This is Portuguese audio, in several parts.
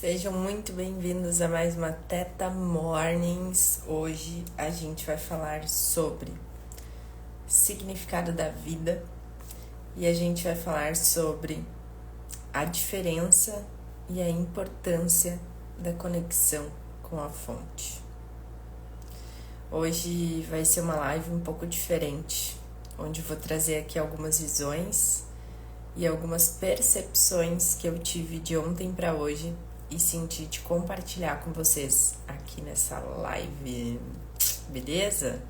Sejam muito bem-vindos a mais uma Theta Mornings. Hoje a gente vai falar sobre significado da vida e a gente vai falar sobre a diferença e a importância da conexão com a fonte. Hoje vai ser uma live um pouco diferente, onde eu vou trazer aqui algumas visões e algumas percepções que eu tive de ontem para hoje e senti de compartilhar com vocês aqui nessa live, beleza?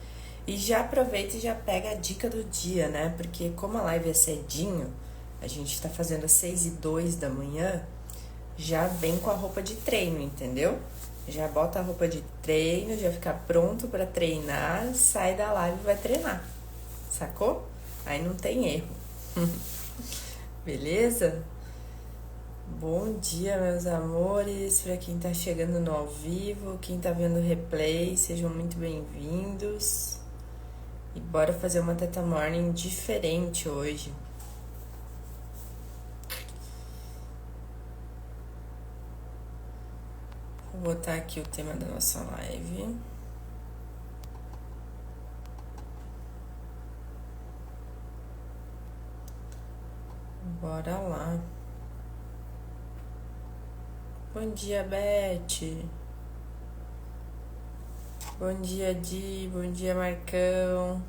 E já aproveita e já pega a dica do dia, né? Porque como a live é cedinho, a gente tá fazendo às 6:02 da manhã, já vem com a roupa de treino, entendeu? Já bota a roupa de treino, já fica pronto para treinar, sai da live e vai treinar, sacou? Aí não tem erro. Beleza? Bom dia, meus amores, para quem tá chegando no ao vivo, quem tá vendo o replay, sejam muito bem-vindos. E bora fazer uma Theta Morning diferente hoje. Vou botar aqui o tema da nossa live. Bora lá. Bom dia, Beth. Bom dia, Di. Bom dia, Marcão.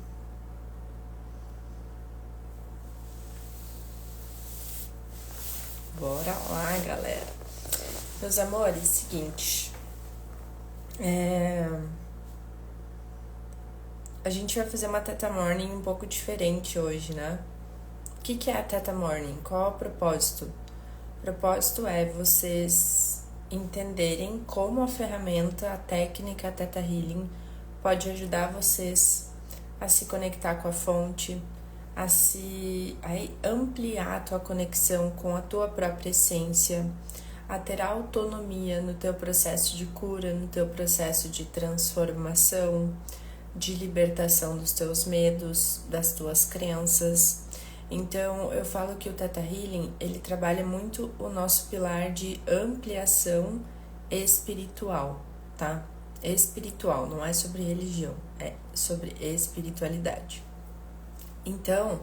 Bora lá, galera. Meus amores, seguinte. A gente vai fazer uma Theta Morning um pouco diferente hoje, né? O que é a Theta Morning? Qual é o propósito? O propósito é vocês entenderem como a ferramenta, a técnica Theta Healing pode ajudar vocês a se conectar com a fonte, a ampliar a tua conexão com a tua própria essência, a ter autonomia no teu processo de cura, no teu processo de transformação, de libertação dos teus medos, das tuas crenças. Então, eu falo que o Theta Healing, ele trabalha muito o nosso pilar de ampliação espiritual, tá? Espiritual, não é sobre religião, é sobre espiritualidade. Então,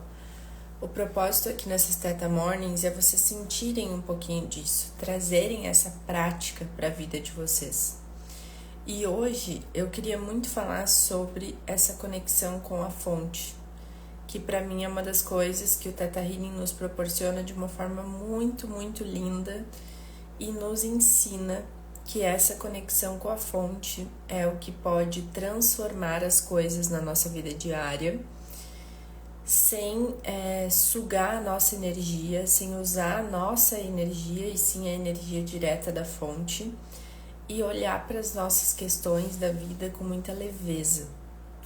o propósito aqui nessas Theta Mornings é vocês sentirem um pouquinho disso, trazerem essa prática para a vida de vocês. E hoje eu queria muito falar sobre essa conexão com a fonte, que para mim é uma das coisas que o Theta Healing nos proporciona de uma forma muito, muito linda e nos ensina que essa conexão com a fonte é o que pode transformar as coisas na nossa vida diária, sem sugar a nossa energia, sem usar a nossa energia e sim a energia direta da fonte, e olhar para as nossas questões da vida com muita leveza,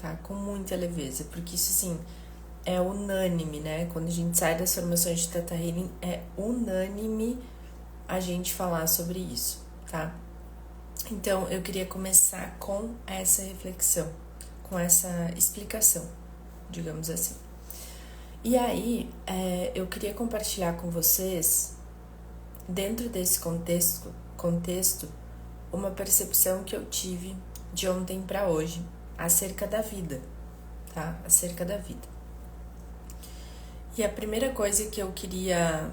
tá? Com muita leveza, porque isso, assim, é unânime, né? Quando a gente sai das formações de Theta Healing, é unânime a gente falar sobre isso, tá? Então, eu queria começar com essa reflexão, com essa explicação, digamos assim. E aí, eu queria compartilhar com vocês, dentro desse contexto, uma percepção que eu tive de ontem para hoje acerca da vida, tá? Acerca da vida. E a primeira coisa que eu queria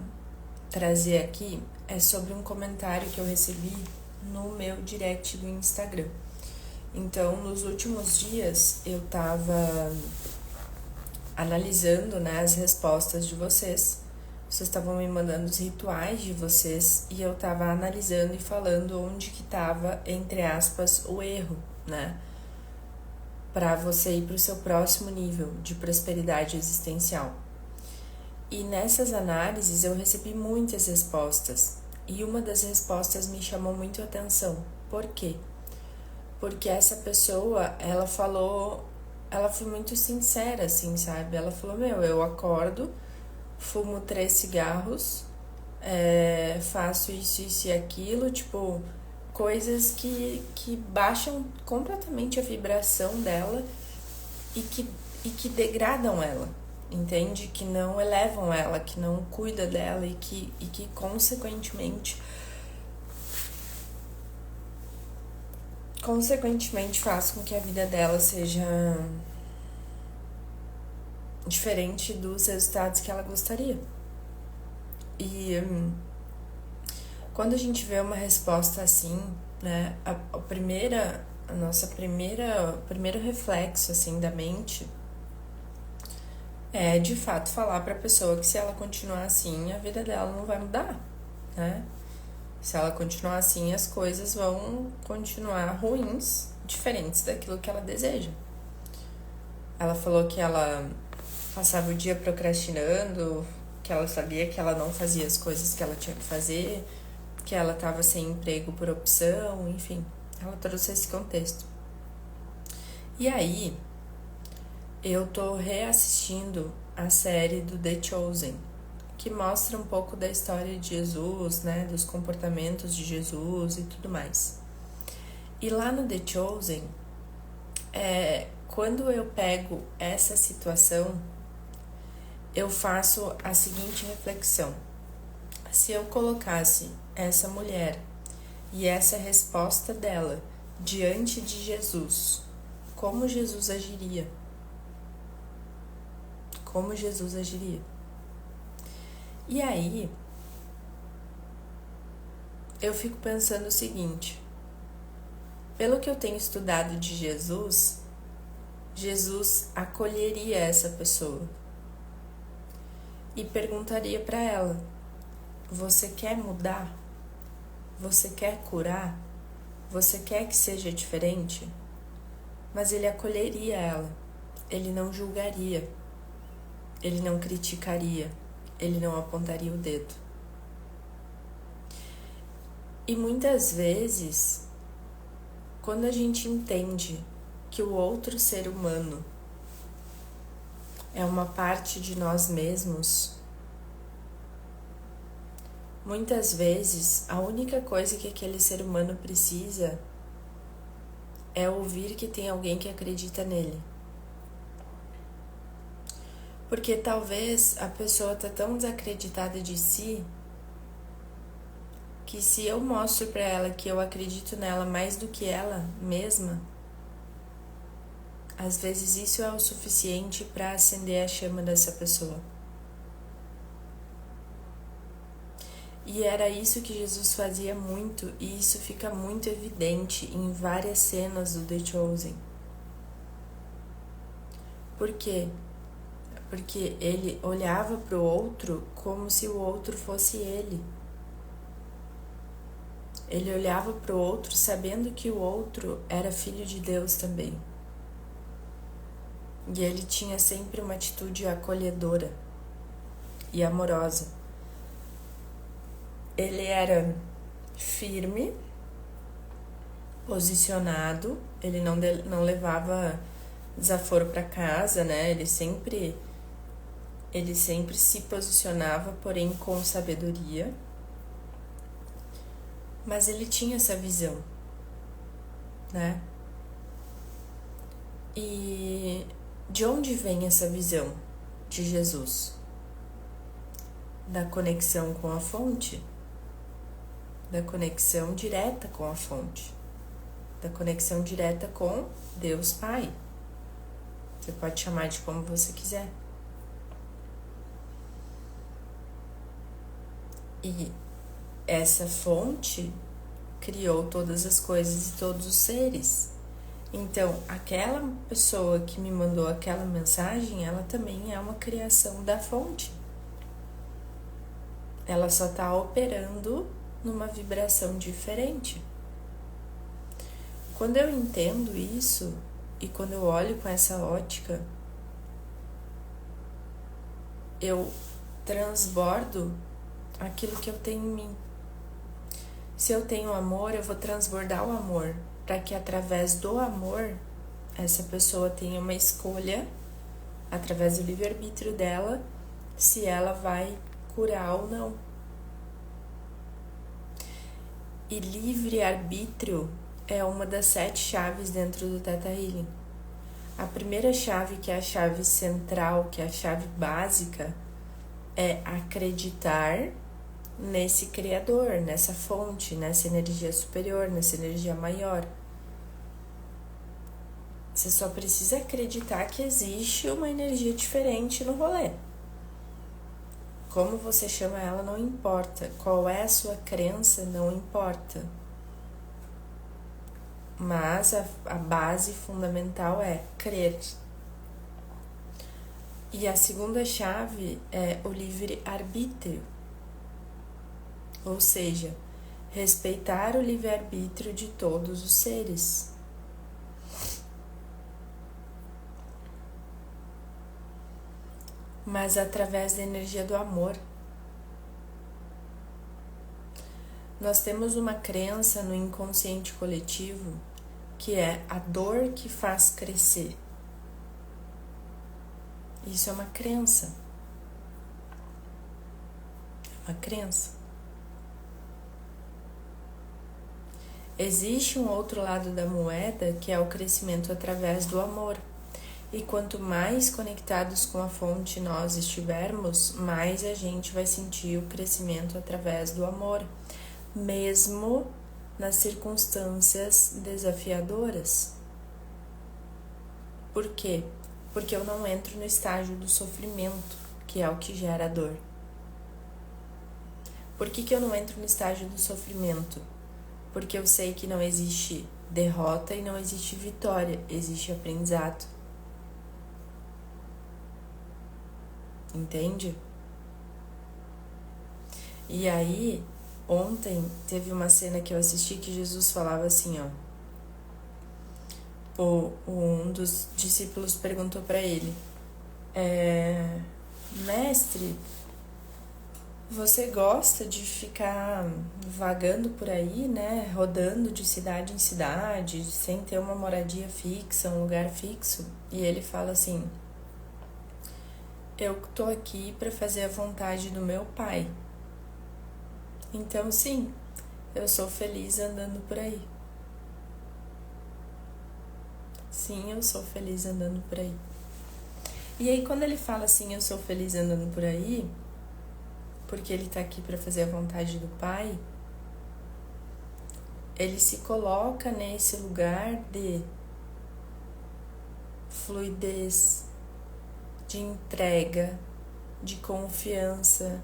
trazer aqui é sobre um comentário que eu recebi no meu direct do Instagram. Então, nos últimos dias, eu tava analisando, né, as respostas de vocês. Vocês estavam me mandando os rituais de vocês e eu tava analisando e falando onde que tava, entre aspas, o erro, né? Para você ir para o seu próximo nível de prosperidade existencial. E nessas análises eu recebi muitas respostas. E uma das respostas me chamou muito a atenção. Por quê? Porque essa pessoa, ela foi muito sincera, assim, sabe? Ela falou, eu acordo, fumo 3 cigarros, faço isso e aquilo, tipo, coisas que baixam completamente a vibração dela e que degradam ela, entende? Que não elevam ela, que não cuida dela e que consequentemente consequentemente faz com que a vida dela seja diferente dos resultados que ela gostaria. E quando a gente vê uma resposta assim, né, o primeiro reflexo assim da mente é de fato falar para a pessoa que se ela continuar assim, a vida dela não vai mudar, né? Se ela continuar assim, as coisas vão continuar ruins, diferentes daquilo que ela deseja. Ela falou que ela passava o dia procrastinando, que ela sabia que ela não fazia as coisas que ela tinha que fazer, que ela estava sem emprego por opção, enfim. Ela trouxe esse contexto. E aí, eu tô reassistindo a série do The Chosen, que mostra um pouco da história de Jesus, né, dos comportamentos de Jesus e tudo mais. E lá no The Chosen, quando eu pego essa situação, eu faço a seguinte reflexão. Se eu colocasse essa mulher e essa resposta dela diante de Jesus, como Jesus agiria? Como Jesus agiria? E aí, eu fico pensando o seguinte: pelo que eu tenho estudado de Jesus, Jesus acolheria essa pessoa e perguntaria para ela: você quer mudar? Você quer curar? Você quer que seja diferente? Mas ele acolheria ela, ele não julgaria, ele não criticaria, ele não apontaria o dedo. E muitas vezes, quando a gente entende que o outro ser humano é uma parte de nós mesmos, muitas vezes a única coisa que aquele ser humano precisa é ouvir que tem alguém que acredita nele. Porque talvez a pessoa tá tão desacreditada de si que se eu mostro pra ela que eu acredito nela mais do que ela mesma, às vezes isso é o suficiente para acender a chama dessa pessoa. E era isso que Jesus fazia muito, e isso fica muito evidente em várias cenas do The Chosen. Por quê? Porque ele olhava para o outro como se o outro fosse ele. Ele olhava para o outro sabendo que o outro era filho de Deus também. E ele tinha sempre uma atitude acolhedora e amorosa. Ele era firme, posicionado, ele não levava desaforo para casa, né? Ele sempre se posicionava, porém com sabedoria. Mas ele tinha essa visão, né? E de onde vem essa visão de Jesus? Da conexão com a fonte, da conexão direta com a fonte, da conexão direta com Deus Pai. Você pode chamar de como você quiser. E essa fonte criou todas as coisas e todos os seres. Então, aquela pessoa que me mandou aquela mensagem, ela também é uma criação da fonte. Ela só está operando numa vibração diferente. Quando eu entendo isso, e quando eu olho com essa ótica, eu transbordo aquilo que eu tenho em mim. Se eu tenho amor, eu vou transbordar o amor, para que através do amor, essa pessoa tenha uma escolha, através do livre-arbítrio dela, se ela vai curar ou não. E livre-arbítrio é uma das 7 chaves dentro do Theta Healing. A primeira chave, que é a chave central, que é a chave básica, é acreditar nesse Criador, nessa fonte, nessa energia superior, nessa energia maior. Você só precisa acreditar que existe uma energia diferente no rolê. Como você chama ela não importa. Qual é a sua crença não importa. Mas a base fundamental é crer. E a segunda chave é o livre-arbítrio. Ou seja, respeitar o livre-arbítrio de todos os seres. Mas através da energia do amor. Nós temos uma crença no inconsciente coletivo que é a dor que faz crescer. Isso é uma crença. É uma crença. Existe um outro lado da moeda que é o crescimento através do amor. E quanto mais conectados com a fonte nós estivermos, mais a gente vai sentir o crescimento através do amor, mesmo nas circunstâncias desafiadoras. Por quê? Porque eu não entro no estágio do sofrimento, que é o que gera dor. Por que eu não entro no estágio do sofrimento? Porque eu sei que não existe derrota e não existe vitória, existe aprendizado. Entende? E aí, ontem teve uma cena que eu assisti que Jesus falava assim, um dos discípulos perguntou para ele, mestre, você gosta de ficar vagando por aí, né, rodando de cidade em cidade, sem ter uma moradia fixa, um lugar fixo? E ele fala assim, eu tô aqui para fazer a vontade do meu Pai. Então, sim, eu sou feliz andando por aí. Sim, eu sou feliz andando por aí. E aí, quando ele fala assim, eu sou feliz andando por aí, porque ele tá aqui para fazer a vontade do Pai, ele se coloca nesse lugar de fluidez, de entrega, de confiança,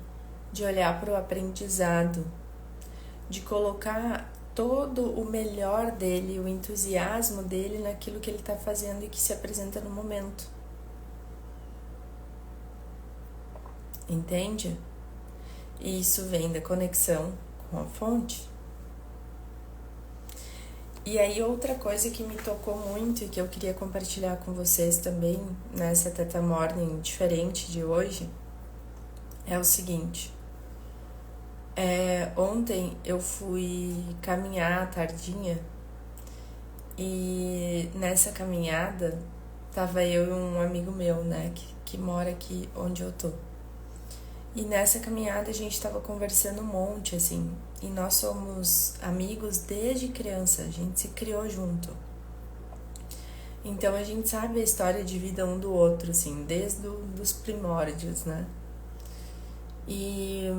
de olhar para o aprendizado, de colocar todo o melhor dele, o entusiasmo dele naquilo que ele está fazendo e que se apresenta no momento. Entende? E isso vem da conexão com a fonte. E aí outra coisa que me tocou muito e que eu queria compartilhar com vocês também nessa Theta Morning diferente de hoje é o seguinte. Ontem eu fui caminhar à tardinha e nessa caminhada tava eu e um amigo meu, né, que mora aqui onde eu tô. E nessa caminhada a gente tava conversando um monte, assim, e nós somos amigos desde criança, a gente se criou junto. Então a gente sabe a história de vida um do outro, assim, desde os primórdios, né? E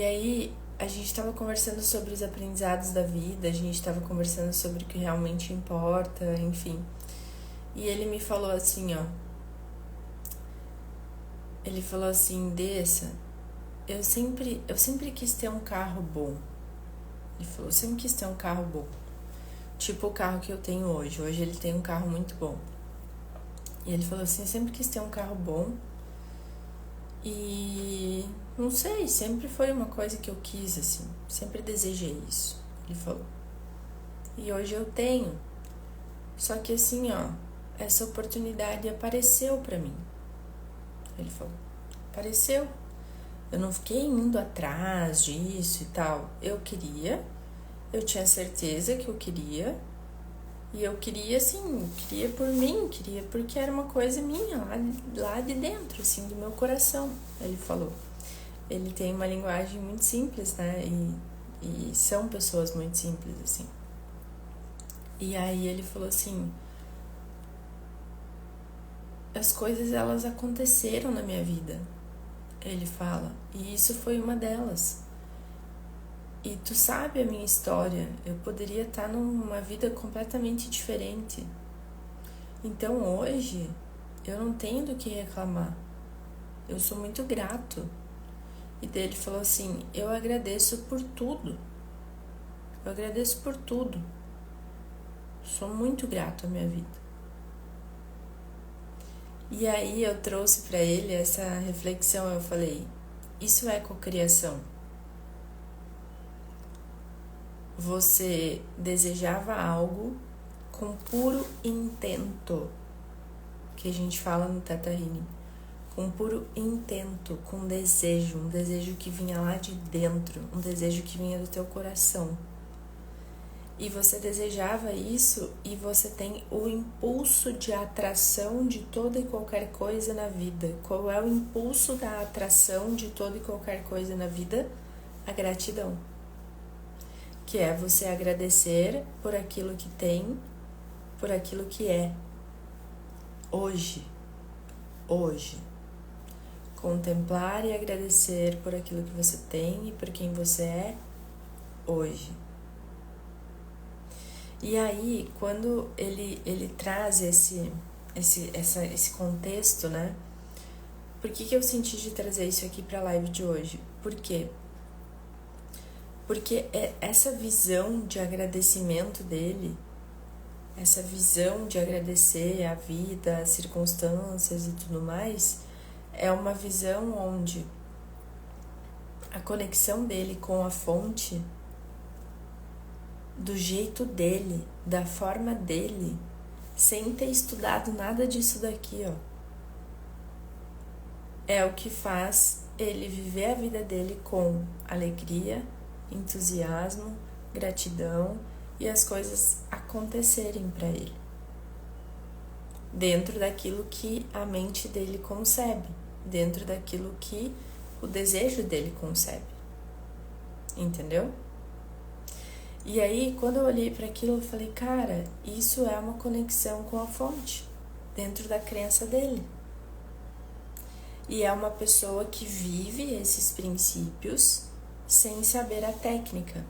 aí a gente tava conversando sobre os aprendizados da vida, a gente tava conversando sobre o que realmente importa, enfim. E ele me falou assim, ele falou assim, Dessa, eu sempre quis ter um carro bom. Ele falou, eu sempre quis ter um carro bom. Tipo o carro que eu tenho hoje. Hoje ele tem um carro muito bom. E ele falou assim, eu sempre quis ter um carro bom. E não sei, sempre foi uma coisa que eu quis, assim. Sempre desejei isso. Ele falou. E hoje eu tenho. Só que assim, essa oportunidade apareceu pra mim. Ele falou, apareceu. Eu não fiquei indo atrás disso e tal. Eu tinha certeza que eu queria. E eu queria, assim, queria por mim, queria porque era uma coisa minha, lá de dentro, assim, do meu coração, ele falou. Ele tem uma linguagem muito simples, né? E são pessoas muito simples, assim. E aí ele falou assim, as coisas, elas aconteceram na minha vida, ele fala, e isso foi uma delas. E tu sabe a minha história, eu poderia estar numa vida completamente diferente. Então hoje eu não tenho do que reclamar. Eu sou muito grato. E daí ele falou assim, eu agradeço por tudo. Eu agradeço por tudo. Sou muito grato à minha vida. E aí eu trouxe para ele essa reflexão, eu falei, isso é cocriação. Você desejava algo com puro intento, que a gente fala no Theta Healing, com puro intento, com desejo, um desejo que vinha lá de dentro, um desejo que vinha do teu coração. E você desejava isso e você tem o impulso de atração de toda e qualquer coisa na vida. Qual é o impulso da atração de toda e qualquer coisa na vida? A gratidão. Que é você agradecer por aquilo que tem, por aquilo que é. Hoje. Contemplar e agradecer por aquilo que você tem e por quem você é hoje. E aí, quando ele traz esse contexto, né? Por que eu senti de trazer isso aqui para a live de hoje? Por quê? Porque essa visão de agradecimento dele, essa visão de agradecer a vida, as circunstâncias e tudo mais, é uma visão onde a conexão dele com a fonte, do jeito dele, da forma dele, sem ter estudado nada disso daqui, ó, é o que faz ele viver a vida dele com alegria, entusiasmo, gratidão e as coisas acontecerem para ele, dentro daquilo que a mente dele concebe, dentro daquilo que o desejo dele concebe, entendeu? E aí, quando eu olhei para aquilo, eu falei, cara, isso é uma conexão com a fonte, dentro da crença dele. E é uma pessoa que vive esses princípios sem saber a técnica.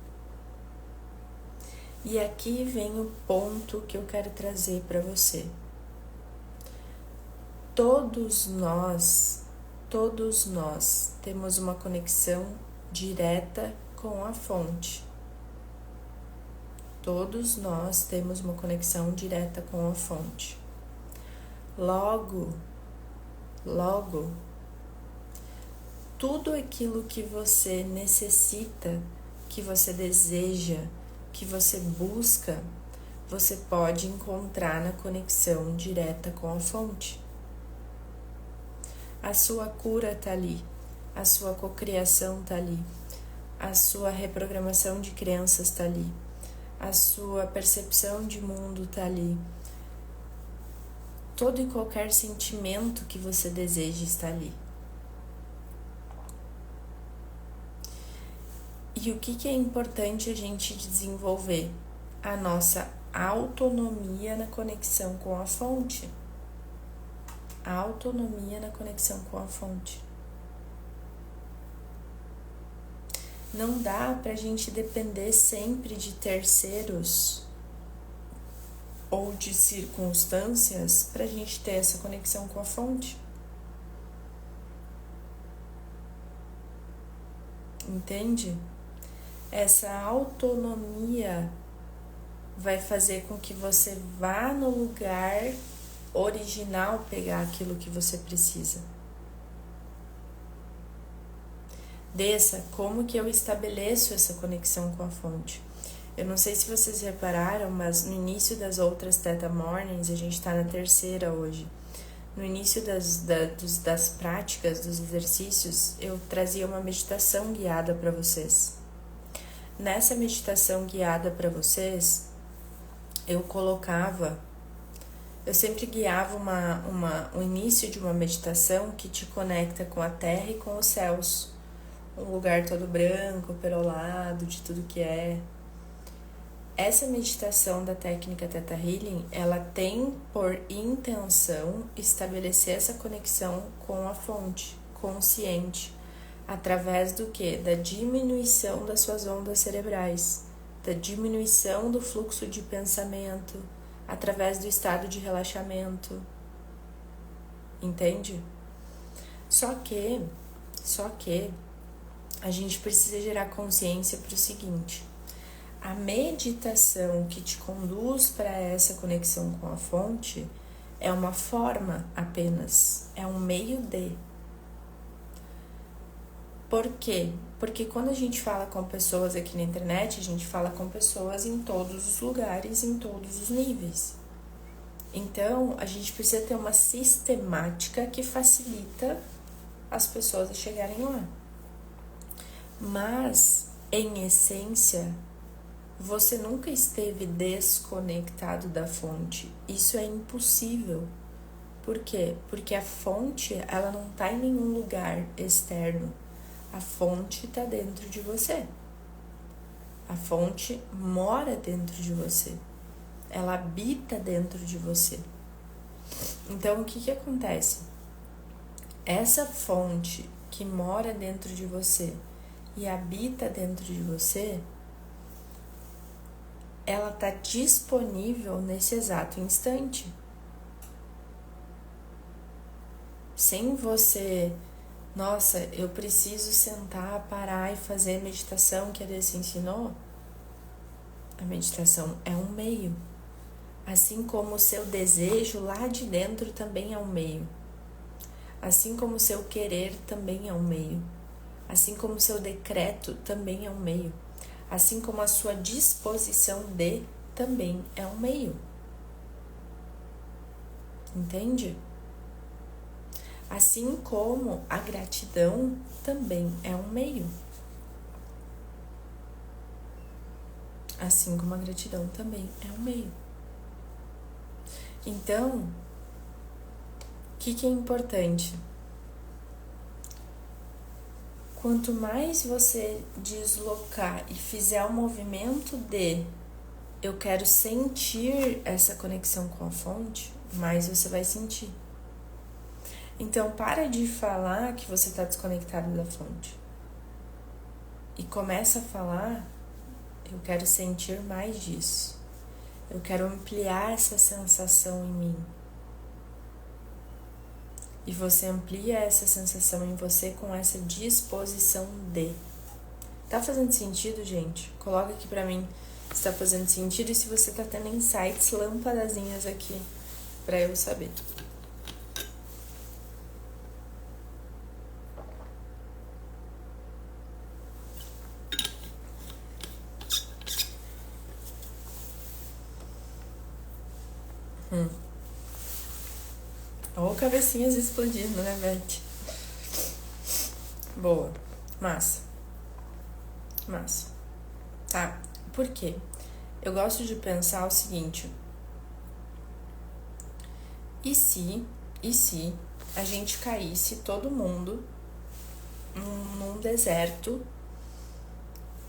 E aqui vem o ponto que eu quero trazer para você. Todos nós temos uma conexão direta com a fonte. Todos nós temos uma conexão direta com a fonte. Logo, tudo aquilo que você necessita, que você deseja, que você busca, você pode encontrar na conexão direta com a fonte. A sua cura está ali, a sua cocriação está ali, a sua reprogramação de crenças está ali, a sua percepção de mundo está ali. Todo e qualquer sentimento que você deseja está ali. E o que é importante a gente desenvolver? A nossa autonomia na conexão com a fonte. A autonomia na conexão com a fonte. Não dá pra gente depender sempre de terceiros ou de circunstâncias pra gente ter essa conexão com a fonte. Entende? Essa autonomia vai fazer com que você vá no lugar original pegar aquilo que você precisa. Desça, como que eu estabeleço essa conexão com a fonte? Eu não sei se vocês repararam, mas no início das outras Theta Mornings, a gente está na terceira hoje. No início das práticas, dos exercícios, eu trazia uma meditação guiada para vocês. Nessa meditação guiada para vocês, eu sempre guiava o início de uma meditação que te conecta com a terra e com os céus. Um lugar todo branco, perolado, de tudo que é. Essa meditação da técnica Theta Healing, ela tem por intenção estabelecer essa conexão com a fonte, consciente, Através do quê? Da diminuição das suas ondas cerebrais, da diminuição do fluxo de pensamento, através do estado de relaxamento. Entende? Só que a gente precisa gerar consciência para o seguinte: a meditação que te conduz para essa conexão com a fonte é uma forma apenas, é um meio de. Por quê? Porque quando a gente fala com pessoas aqui na internet, a gente fala com pessoas em todos os lugares, em todos os níveis. Então, a gente precisa ter uma sistemática que facilita as pessoas a chegarem lá. Mas, em essência, você nunca esteve desconectado da fonte. Isso é impossível. Por quê? Porque a fonte, ela não está em nenhum lugar externo. A fonte está dentro de você. A fonte mora dentro de você. Ela habita dentro de você. Então, o que acontece? Essa fonte que mora dentro de você e habita dentro de você, ela está disponível nesse exato instante. Sem você, nossa, eu preciso sentar, parar e fazer a meditação que a Desi ensinou. A meditação é um meio. Assim como o seu desejo lá de dentro também é um meio. Assim como o seu querer também é um meio. Assim como o seu decreto também é um meio. Assim como a sua disposição de também é um meio. Entende? Assim como a gratidão também é um meio. Assim como a gratidão também é um meio. Então, o que é importante? Quanto mais você deslocar e fizer o movimento de eu quero sentir essa conexão com a fonte, mais você vai sentir. Então, para de falar que você está desconectado da fonte. E começa a falar, eu quero sentir mais disso. Eu quero ampliar essa sensação em mim. E você amplia essa sensação em você com essa disposição de. Tá fazendo sentido, gente? Coloca aqui pra mim se tá fazendo sentido e se você tá tendo insights, lâmpadazinhas aqui pra eu saber. Ou cabecinhas explodindo, né, Beth? Boa. Massa. Tá? Por quê? Eu gosto de pensar o seguinte. E se a gente caísse todo mundo num deserto,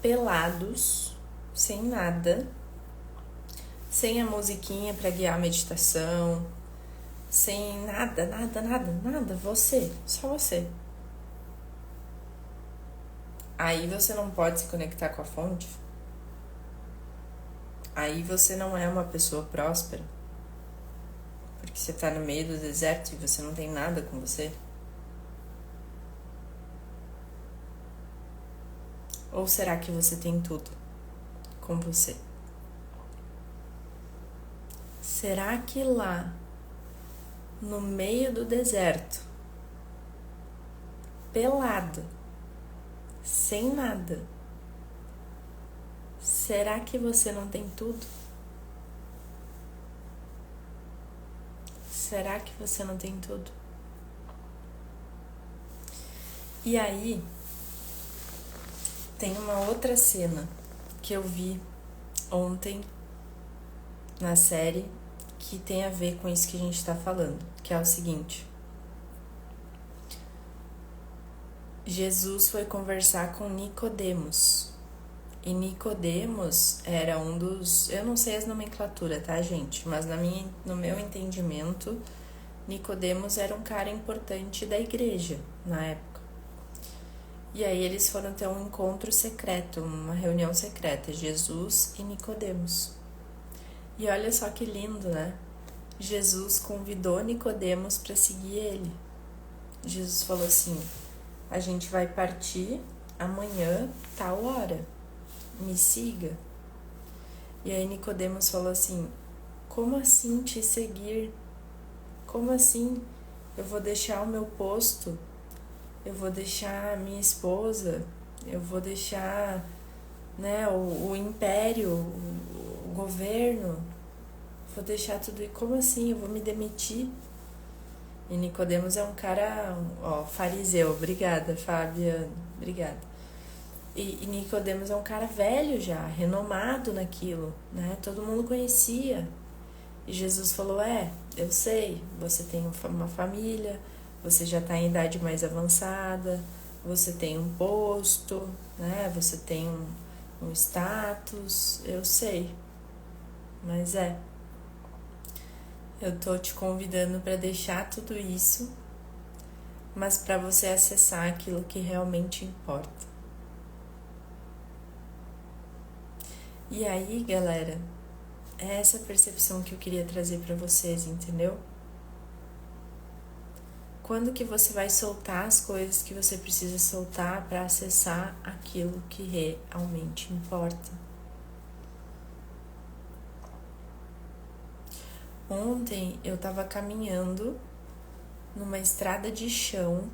pelados, sem nada, sem a musiquinha pra guiar a meditação, sem nada, você, só você. Aí você não pode se conectar com a fonte. Aí você não é uma pessoa próspera. Porque você tá no meio do deserto e você não tem nada com você. Ou será que você tem tudo com você? Será que lá, no meio do deserto, pelado, sem nada, será que você não tem tudo? Será que você não tem tudo? E aí, tem uma outra cena que eu vi ontem na série que tem a ver com isso que a gente tá falando, que é o seguinte. Jesus foi conversar com Nicodemos. E Nicodemos era um dos... Eu não sei as nomenclaturas, tá, gente? Mas no meu entendimento, Nicodemos era um cara importante da igreja na época. E aí eles foram ter um encontro secreto, uma reunião secreta, Jesus e Nicodemos. E olha só que lindo, né? Jesus convidou Nicodemos para seguir ele. Jesus falou assim: a gente vai partir amanhã, tal hora, me siga. E aí Nicodemos falou assim: como assim te seguir? Como assim eu vou deixar o meu posto? Eu vou deixar a minha esposa? Eu vou deixar, né, o império, o governo? Vou deixar tudo. E como assim? Eu vou me demitir? E Nicodemos é um cara, ó, fariseu. Obrigada, Fábia. Obrigada. E Nicodemos é um cara velho já, renomado naquilo, né? Todo mundo conhecia. E Jesus falou: eu sei, você tem uma família, você já está em idade mais avançada, você tem um posto, né? Você tem um status, eu sei. Mas eu tô te convidando para deixar tudo isso, mas para você acessar aquilo que realmente importa. E aí, galera, é essa percepção que eu queria trazer para vocês, entendeu? Quando que você vai soltar as coisas que você precisa soltar para acessar aquilo que realmente importa? Ontem eu estava caminhando numa estrada de chão,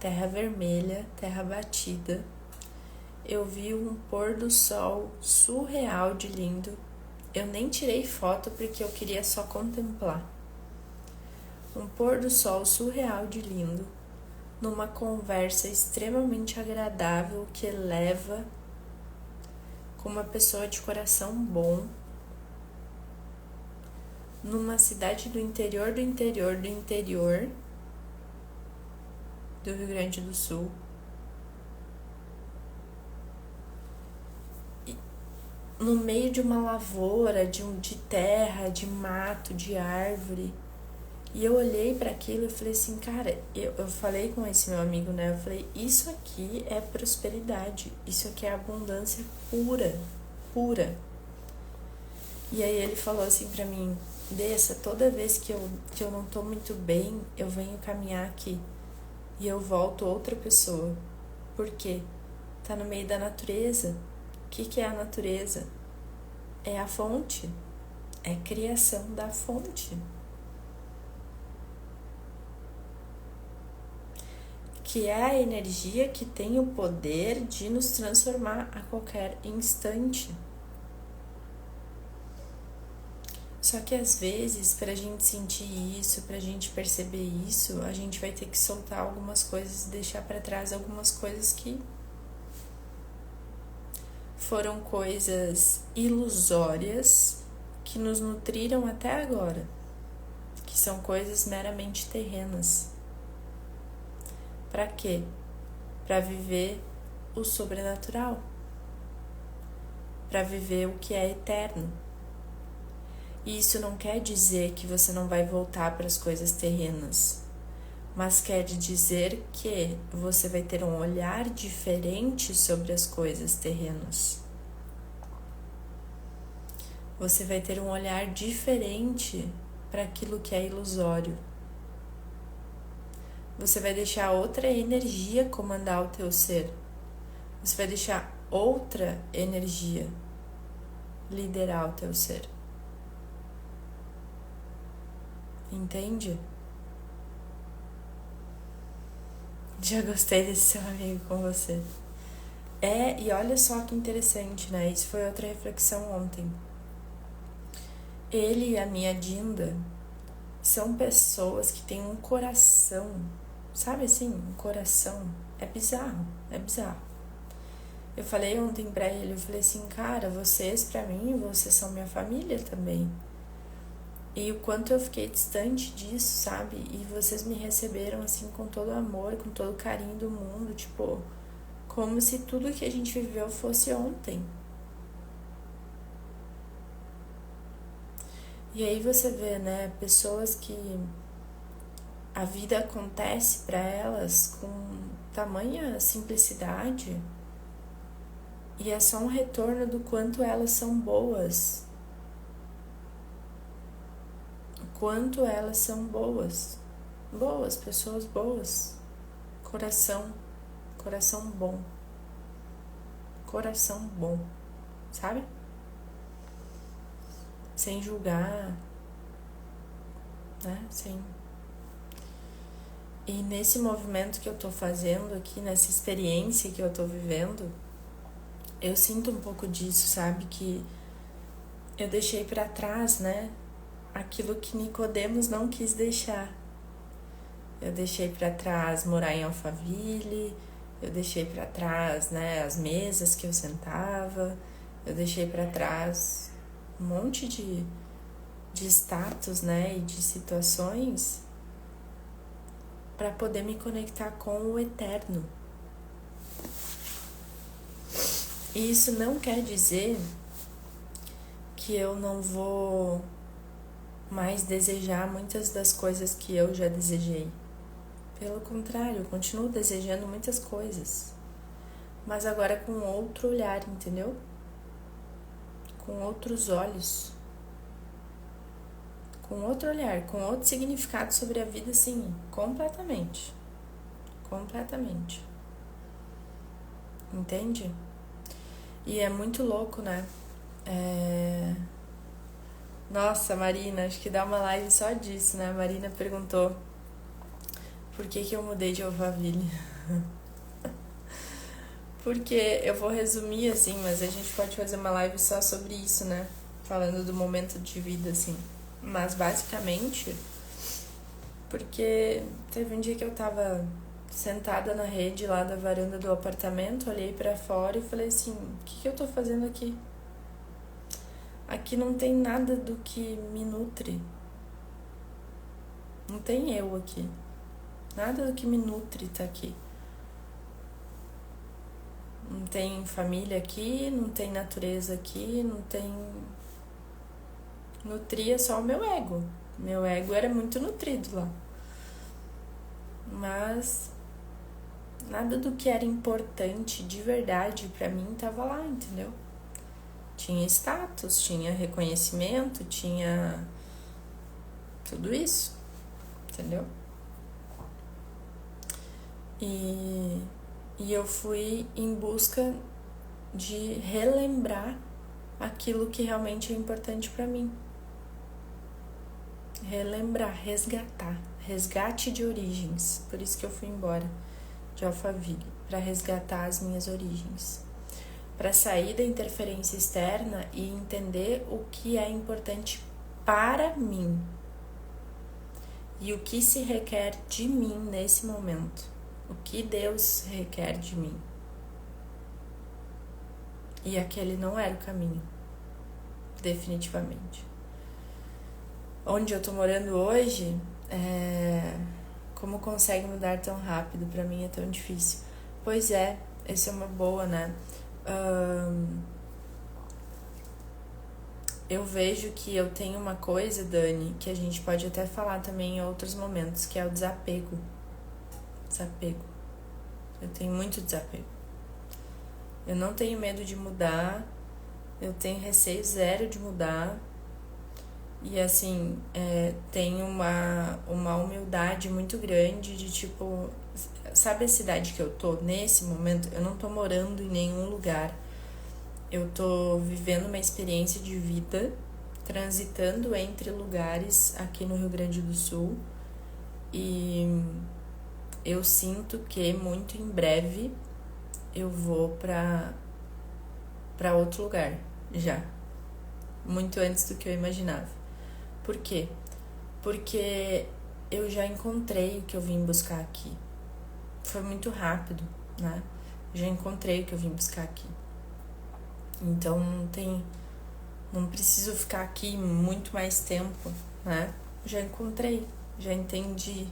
terra vermelha, terra batida. Eu vi um pôr do sol surreal de lindo. Eu nem tirei foto porque eu queria só contemplar. Um pôr do sol surreal de lindo, numa conversa extremamente agradável que eleva, com uma pessoa de coração bom, numa cidade do interior do interior do interior do Rio Grande do Sul. No meio de uma lavoura, de terra, de mato, de árvore. E eu olhei para aquilo e falei assim, cara, eu falei com esse meu amigo, né? Eu falei, isso aqui é prosperidade, isso aqui é abundância pura, pura. E aí ele falou assim pra mim: Dessa, toda vez que eu não tô muito bem, eu venho caminhar aqui e eu volto outra pessoa. Por quê? Tá no meio da natureza. O que é a natureza? É a fonte, é a criação da fonte. Que é a energia que tem o poder de nos transformar a qualquer instante. Só que às vezes, pra gente sentir isso, pra gente perceber isso, a gente vai ter que soltar algumas coisas e deixar pra trás algumas coisas que foram coisas ilusórias que nos nutriram até agora, que são coisas meramente terrenas. Pra quê? Pra viver o sobrenatural, pra viver o que é eterno. E isso não quer dizer que você não vai voltar para as coisas terrenas, mas quer dizer que você vai ter um olhar diferente sobre as coisas terrenas. Você vai ter um olhar diferente para aquilo que é ilusório. Você vai deixar outra energia comandar o teu ser. Você vai deixar outra energia liderar o teu ser. Entende? Já gostei desse seu amigo com você. E olha só que interessante, né? Isso foi outra reflexão ontem. Ele e a minha Dinda são pessoas que têm um coração, sabe assim? Um coração. É bizarro, é bizarro. Eu falei ontem pra ele, eu falei assim, cara, vocês pra mim, vocês são minha família também. E o quanto eu fiquei distante disso, sabe? E vocês me receberam, assim, com todo amor, com todo o carinho do mundo, tipo, como se tudo que a gente viveu fosse ontem. E aí você vê, né, pessoas que a vida acontece pra elas com tamanha simplicidade, e é só um retorno do quanto elas são boas. O quanto elas são boas. Boas, pessoas boas. Coração bom. Coração bom, sabe? Sem julgar, né? E nesse movimento que eu tô fazendo aqui, nessa experiência que eu tô vivendo, eu sinto um pouco disso, sabe? Que eu deixei pra trás, né? Aquilo que Nicodemos não quis deixar. Eu deixei pra trás morar em Alphaville, eu deixei pra trás, né, as mesas que eu sentava, eu deixei pra trás um monte de status, né, e de situações para poder me conectar com o eterno. E isso não quer dizer que eu não vou mais desejar muitas das coisas que eu já desejei. Pelo contrário, eu continuo desejando muitas coisas, mas agora com outro olhar, entendeu? Com outros olhos, com outro olhar, com outro significado sobre a vida, sim, completamente, entende? E é muito louco, né? Nossa, Marina, acho que dá uma live só disso, né? A Marina perguntou por que eu mudei de Alphaville. Porque eu vou resumir, assim, mas a gente pode fazer uma live só sobre isso, né? Falando do momento de vida, assim. Mas, basicamente, porque teve um dia que eu tava sentada na rede lá da varanda do apartamento, olhei pra fora e falei assim, o que eu tô fazendo aqui? Aqui não tem nada do que me nutre. Não tem eu aqui. Nada do que me nutre tá aqui. Não tem família aqui, não tem natureza aqui, não tem... Nutria só o meu ego. Meu ego era muito nutrido lá. Mas nada do que era importante de verdade pra mim tava lá, entendeu? Tinha status, tinha reconhecimento, tinha tudo isso, entendeu? E eu fui em busca de relembrar aquilo que realmente é importante pra mim. Relembrar, resgatar, resgate de origens. Por isso que eu fui embora de Alphaville, para resgatar as minhas origens, para sair da interferência externa e entender o que é importante para mim e o que se requer de mim nesse momento, o que Deus requer de mim. E aquele não era o caminho, definitivamente. Onde eu tô morando hoje, como consegue mudar tão rápido? Pra mim é tão difícil. Pois é, essa é uma boa, né? Eu vejo que eu tenho uma coisa, Dani, que a gente pode até falar também em outros momentos, que é o desapego. Desapego. Eu tenho muito desapego. Eu não tenho medo de mudar, eu tenho receio zero de mudar. E assim, tem uma humildade muito grande de tipo... Sabe a cidade que eu tô nesse momento? Eu não tô morando em nenhum lugar. Eu tô vivendo uma experiência de vida, transitando entre lugares aqui no Rio Grande do Sul. E eu sinto que muito em breve eu vou pra outro lugar, já. Muito antes do que eu imaginava. Por quê? Porque eu já encontrei o que eu vim buscar aqui. Foi muito rápido, né? Já encontrei o que eu vim buscar aqui. Então não preciso ficar aqui muito mais tempo, né? Já encontrei, já entendi.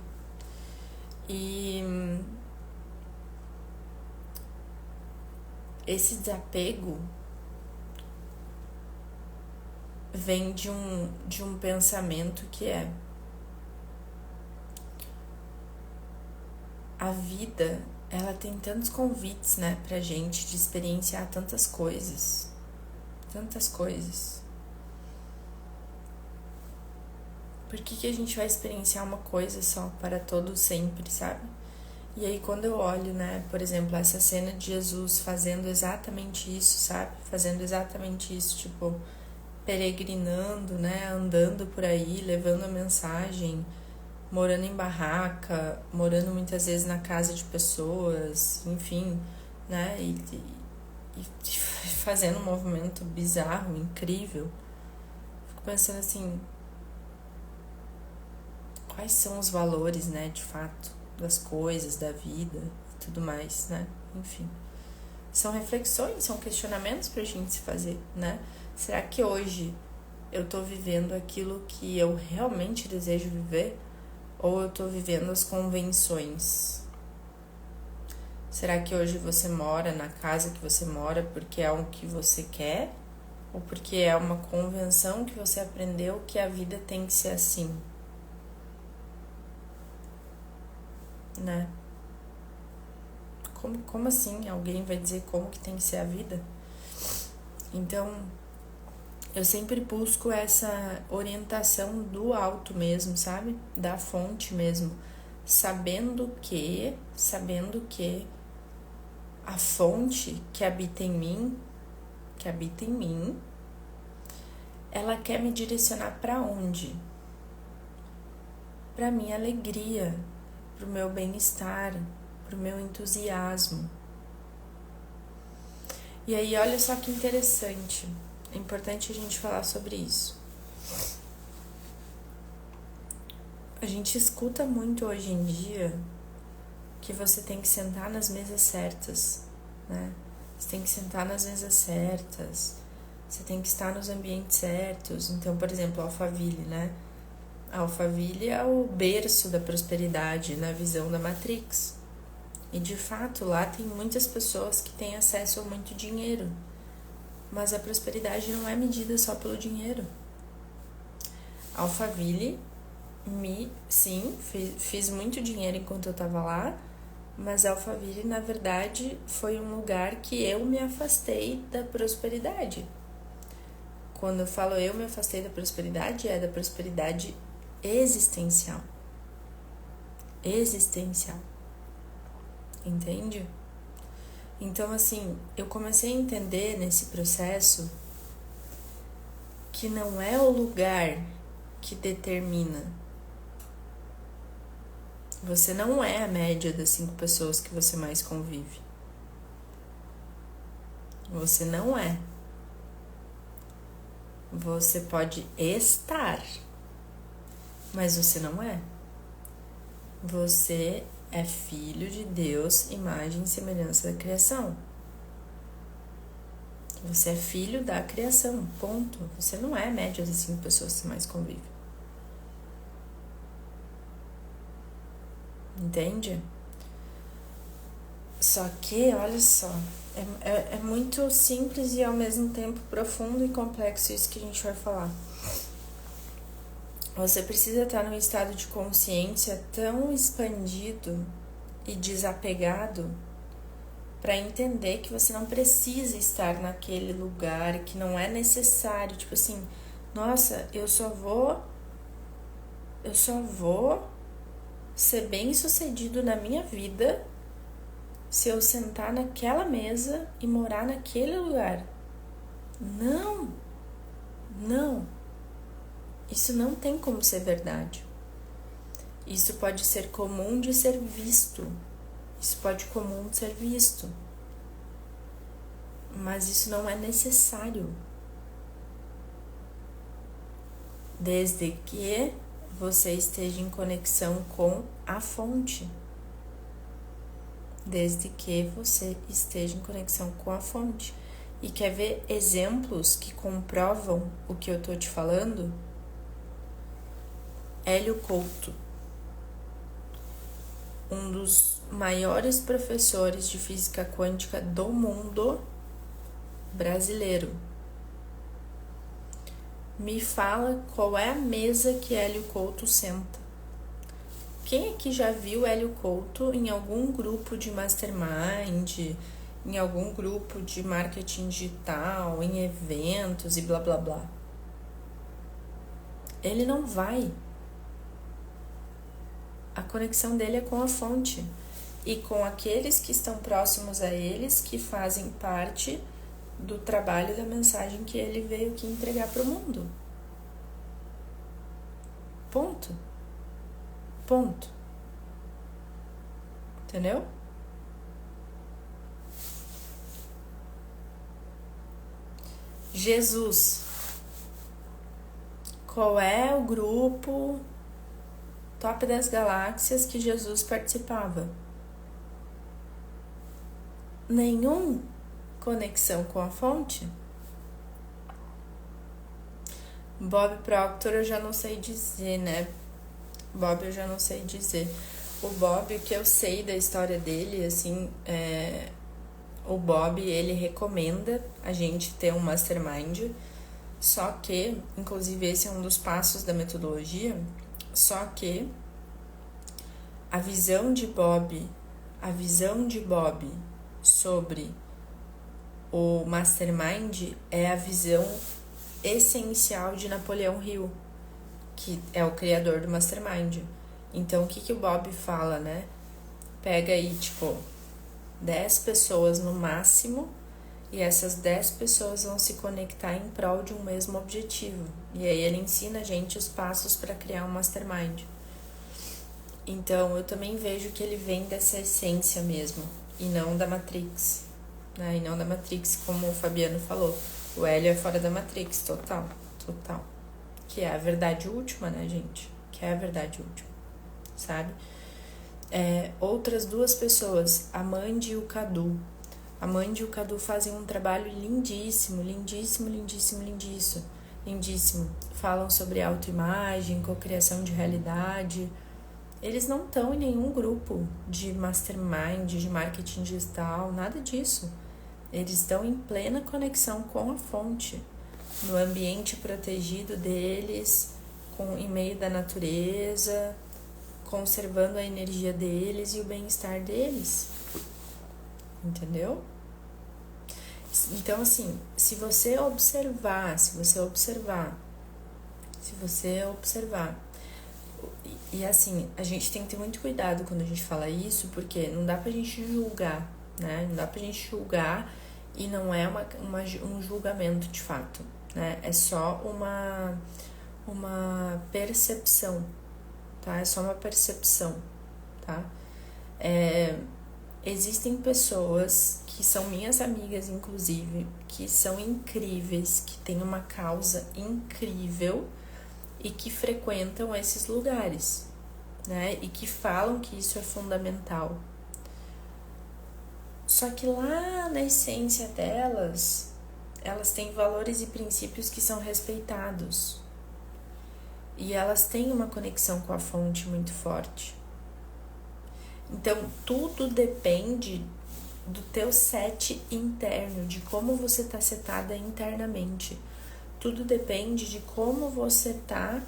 E esse desapego vem de um pensamento que a vida ela tem tantos convites, né, pra gente de experienciar tantas coisas. Tantas coisas. Por que a gente vai experienciar uma coisa só para todo sempre, sabe? E aí quando eu olho, né, por exemplo, essa cena de Jesus fazendo exatamente isso, sabe? Fazendo exatamente isso, tipo, peregrinando, né, andando por aí, levando a mensagem, morando em barraca, morando muitas vezes na casa de pessoas, enfim, né, e fazendo um movimento bizarro, incrível. Fico pensando assim, quais são os valores, né, de fato, das coisas, da vida e tudo mais, né? Enfim, são reflexões, são questionamentos pra gente se fazer, né? Será que hoje eu tô vivendo aquilo que eu realmente desejo viver? Ou eu tô vivendo as convenções? Será que hoje você mora na casa que você mora porque é o que você quer? Ou porque é uma convenção que você aprendeu que a vida tem que ser assim? Né? Como assim? Alguém vai dizer como que tem que ser a vida? Então, eu sempre busco essa orientação do alto mesmo, sabe? Da fonte mesmo. Sabendo que a fonte que habita em mim, ela quer me direcionar para onde? Para minha alegria, para o meu bem-estar, para o meu entusiasmo. E aí, olha só que interessante. É importante a gente falar sobre isso. A gente escuta muito hoje em dia que você tem que sentar nas mesas certas, né? Você tem que sentar nas mesas certas, você tem que estar nos ambientes certos. Então, por exemplo, a Alphaville, né? A Alphaville é o berço da prosperidade na visão da Matrix. E de fato, lá tem muitas pessoas que têm acesso a muito dinheiro. Mas a prosperidade não é medida só pelo dinheiro. Alphaville, sim, fiz muito dinheiro enquanto eu estava lá, mas Alphaville, na verdade, foi um lugar que eu me afastei da prosperidade. Quando eu falo eu me afastei da prosperidade, é da prosperidade existencial. Existencial. Entende? Então, assim, eu comecei a entender nesse processo que não é o lugar que determina. Você não é a média das 5 pessoas que você mais convive. Você não é. Você pode estar, mas você não é. Você é filho de Deus, imagem e semelhança da criação. Você é filho da criação, ponto. Você não é a média das 5 pessoas que você mais convive. Entende? Só que, olha só, é muito simples e ao mesmo tempo profundo e complexo isso que a gente vai falar. Você precisa estar num estado de consciência tão expandido e desapegado para entender que você não precisa estar naquele lugar, que não é necessário, tipo assim, nossa, eu só vou ser bem-sucedido na minha vida se eu sentar naquela mesa e morar naquele lugar. Não. Isso não tem como ser verdade. Isso pode ser comum de ser visto. Isso pode comum de ser visto. Mas isso não é necessário. Desde que você esteja em conexão com a fonte. Desde que você esteja em conexão com a fonte. E quer ver exemplos que comprovam o que eu tô te falando? Hélio Couto, um dos maiores professores de física quântica do mundo, brasileiro. Me fala qual é a mesa que Hélio Couto senta. Quem aqui já viu Hélio Couto em algum grupo de mastermind, em algum grupo de marketing digital, em eventos e blá blá blá? Ele não vai. A conexão dele é com a fonte e com aqueles que estão próximos a eles, que fazem parte do trabalho, da mensagem que ele veio aqui entregar para o mundo. Ponto. Ponto. Entendeu? Jesus. Qual é o grupo top das galáxias que Jesus participava? Nenhum conexão com a fonte? Bob Proctor eu já não sei dizer, né? Bob eu já não sei dizer. O Bob, o que eu sei da história dele, assim, o Bob, ele recomenda a gente ter um mastermind, só que, inclusive esse é um dos passos da metodologia, só que a visão de Bob sobre o mastermind é a visão essencial de Napoleão Hill, que é o criador do mastermind. Então, o que o Bob fala, né? Pega aí, 10 pessoas no máximo, e essas 10 pessoas vão se conectar em prol de um mesmo objetivo. E aí ele ensina a gente os passos para criar um mastermind. Então, eu também vejo que ele vem dessa essência mesmo, e não da Matrix, né? E não da Matrix, como o Fabiano falou. O Hélio é fora da Matrix, total. Que é a verdade última, né, gente? Que é a verdade última, sabe? Outras duas pessoas, a Mandy e o Cadu. A Mandy e o Cadu fazem um trabalho lindíssimo. Falam sobre autoimagem, cocriação de realidade. Eles não estão em nenhum grupo de mastermind, de marketing digital, nada disso. Eles estão em plena conexão com a fonte, no ambiente protegido deles, em meio da natureza, conservando a energia deles e o bem-estar deles. Entendeu? Então, assim, se você observar, e assim, a gente tem que ter muito cuidado quando a gente fala isso, porque não dá pra gente julgar, né? Não dá pra gente julgar e não é um julgamento de fato, né? É só uma percepção, tá? É só uma percepção, tá? Existem pessoas que são minhas amigas, inclusive, que são incríveis, que têm uma causa incrível e que frequentam esses lugares, né? E que falam que isso é fundamental. Só que lá na essência delas, elas têm valores e princípios que são respeitados. E elas têm uma conexão com a fonte muito forte. Então, tudo depende do teu set interno, de como você está setada internamente. Tudo depende de como você está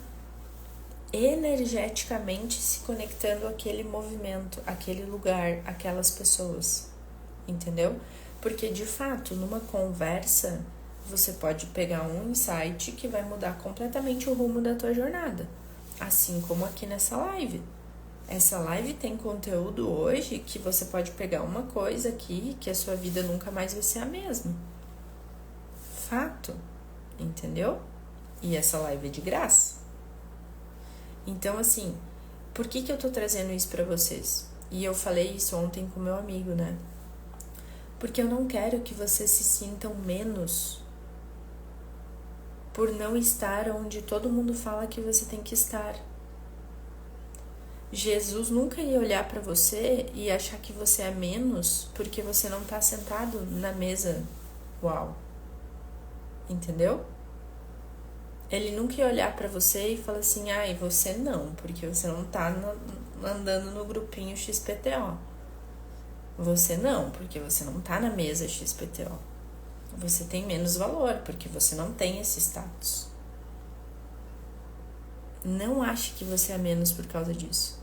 energeticamente se conectando àquele movimento, àquele lugar, àquelas pessoas. Entendeu? Porque, de fato, numa conversa, você pode pegar um insight que vai mudar completamente o rumo da tua jornada. Assim como aqui nessa live. Essa live tem conteúdo hoje que você pode pegar uma coisa aqui que a sua vida nunca mais vai ser a mesma. Fato. Entendeu? E essa live é de graça. Então, assim, por que eu tô trazendo isso pra vocês? E eu falei isso ontem com meu amigo, né? Porque eu não quero que vocês se sintam menos por não estar onde todo mundo fala que você tem que estar. Jesus nunca ia olhar para você e achar que você é menos porque você não tá sentado na mesa. Uau! Entendeu? Ele nunca ia olhar para você e falar assim, e você não, porque você não tá andando no grupinho XPTO. Você não, porque você não tá na mesa XPTO. Você tem menos valor, porque você não tem esse status. Não ache que você é menos por causa disso.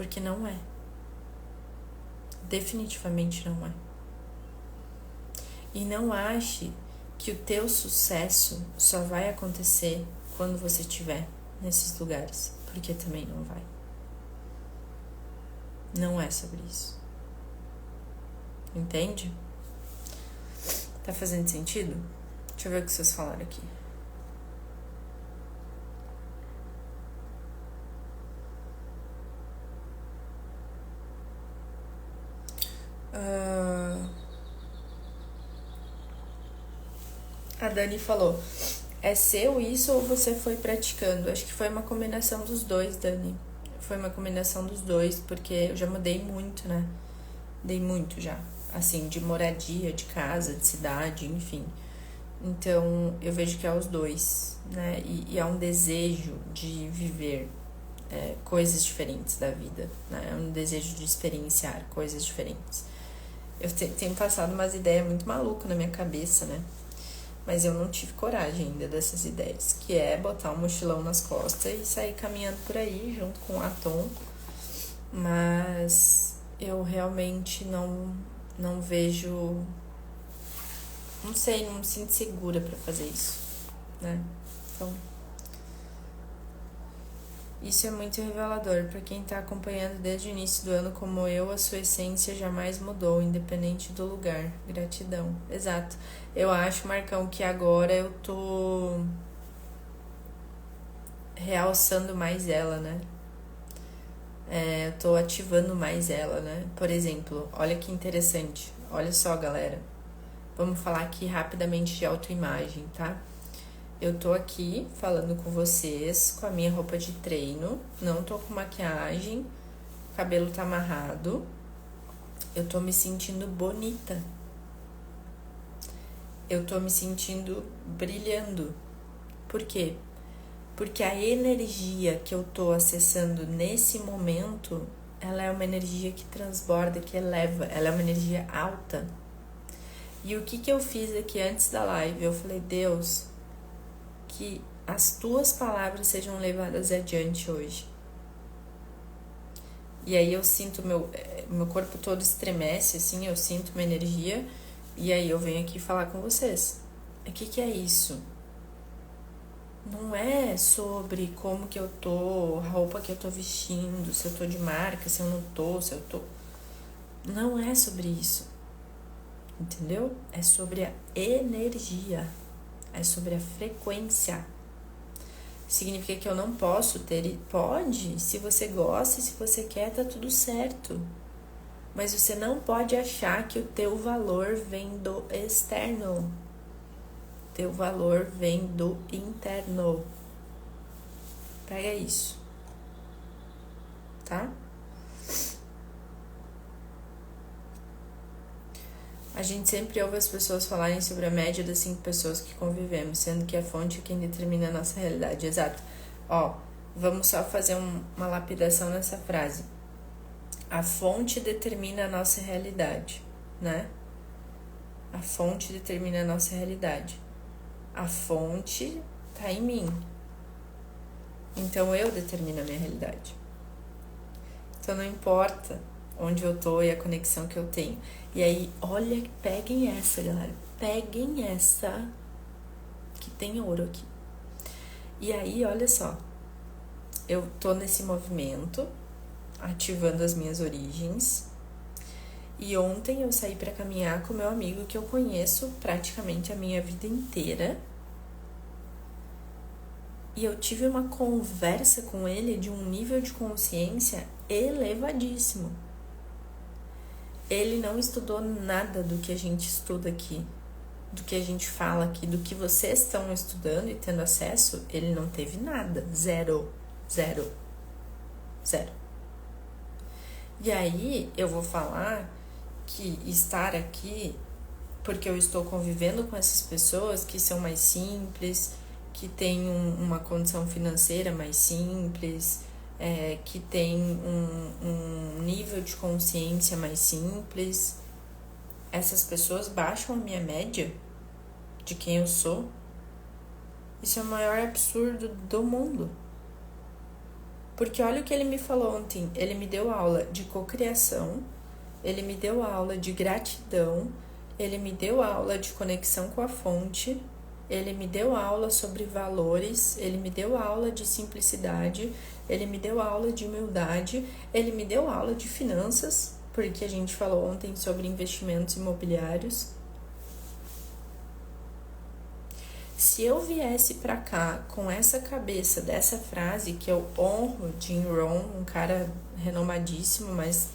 Porque não é. Definitivamente não é. E não ache que o teu sucesso só vai acontecer quando você estiver nesses lugares, porque também não vai. Não é sobre isso. Entende? Tá fazendo sentido? Deixa eu ver o que vocês falaram aqui. A Dani falou: é seu isso ou você foi praticando? Acho que foi uma combinação dos dois, Dani. Foi uma combinação dos dois, porque eu já mudei muito, né? Dei muito já. Assim, de moradia, de casa, de cidade, enfim. Então, eu vejo que é os dois, né? E há um desejo de viver coisas diferentes da vida, né? É um desejo de experienciar coisas diferentes. Eu tenho passado umas ideias muito malucas na minha cabeça, né? Mas eu não tive coragem ainda dessas ideias, que é botar um mochilão nas costas e sair caminhando por aí junto com o Atom. Mas eu realmente não vejo, não sei, não me sinto segura pra fazer isso, né? Então, isso é muito revelador. Pra quem tá acompanhando desde o início do ano como eu, a sua essência jamais mudou, independente do lugar. Gratidão. Exato. Eu acho, Marcão, que agora eu tô realçando mais ela, né? Eu tô ativando mais ela, né? Por exemplo, olha que interessante. Olha só, galera. Vamos falar aqui rapidamente de autoimagem, tá? Eu tô aqui falando com vocês com a minha roupa de treino, não tô com maquiagem, o cabelo tá amarrado, eu tô me sentindo bonita, eu tô me sentindo brilhando. Por quê? Porque a energia que eu tô acessando nesse momento, ela é uma energia que transborda, que eleva, ela é uma energia alta. E o que eu fiz aqui antes da live? Eu falei, Deus, que as tuas palavras sejam levadas adiante hoje. E aí eu sinto meu corpo todo estremece, assim, eu sinto uma energia, e aí eu venho aqui falar com vocês. O que é isso? Não é sobre como que eu tô, a roupa que eu tô vestindo, se eu tô de marca, se eu não tô, se eu tô... Não é sobre isso. Entendeu? É sobre a energia. É sobre a frequência. Significa que eu não posso ter... Pode, se você gosta, se você quer, tá tudo certo. Mas você não pode achar que o teu valor vem do externo. Teu valor vem do interno. Pega isso. Tá? A gente sempre ouve as pessoas falarem sobre a média das 5 pessoas que convivemos, sendo que a fonte é quem determina a nossa realidade. Exato. Ó, vamos só fazer uma lapidação nessa frase. A fonte determina a nossa realidade, né? A fonte determina a nossa realidade. A fonte tá em mim. Então eu determino a minha realidade. Então não importa onde eu tô e a conexão que eu tenho. E aí, olha, peguem essa, galera. Peguem essa, que tem ouro aqui. E aí, olha só. Eu tô nesse movimento, ativando as minhas origens. E ontem eu saí pra caminhar com meu amigo que eu conheço praticamente a minha vida inteira. E eu tive uma conversa com ele de um nível de consciência elevadíssimo. Ele não estudou nada do que a gente estuda aqui, do que a gente fala aqui, do que vocês estão estudando e tendo acesso, ele não teve nada. Zero. E aí eu vou falar que estar aqui, porque eu estou convivendo com essas pessoas que são mais simples, que têm uma condição financeira mais simples, que tem um nível de consciência mais simples. Essas pessoas baixam a minha média de quem eu sou. Isso é o maior absurdo do mundo. Porque olha o que ele me falou ontem. Ele me deu aula de cocriação, ele me deu aula de gratidão, ele me deu aula de conexão com a fonte, ele me deu aula sobre valores, ele me deu aula de simplicidade, ele me deu aula de humildade, ele me deu aula de finanças, porque a gente falou ontem sobre investimentos imobiliários. Se eu viesse pra cá com essa cabeça dessa frase, que eu honro Jim Rohn, um cara renomadíssimo, mas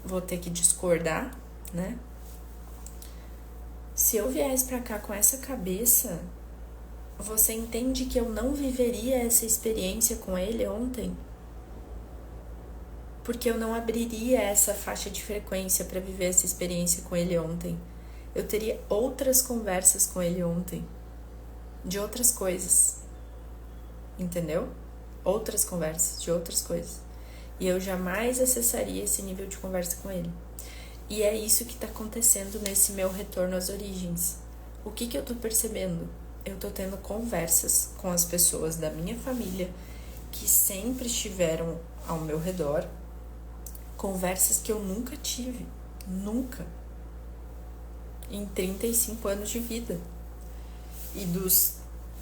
vou ter que discordar, né? Se eu viesse pra cá com essa cabeça, você entende que eu não viveria essa experiência com ele ontem? Porque eu não abriria essa faixa de frequência para viver essa experiência com ele ontem. Eu teria outras conversas com ele ontem, de outras coisas, entendeu? Outras conversas, de outras coisas. E eu jamais acessaria esse nível de conversa com ele. E é isso que está acontecendo nesse meu retorno às origens. O que eu tô percebendo? Eu tô tendo conversas com as pessoas da minha família que sempre estiveram ao meu redor, conversas que eu nunca tive, nunca. Em 35 anos de vida. E dos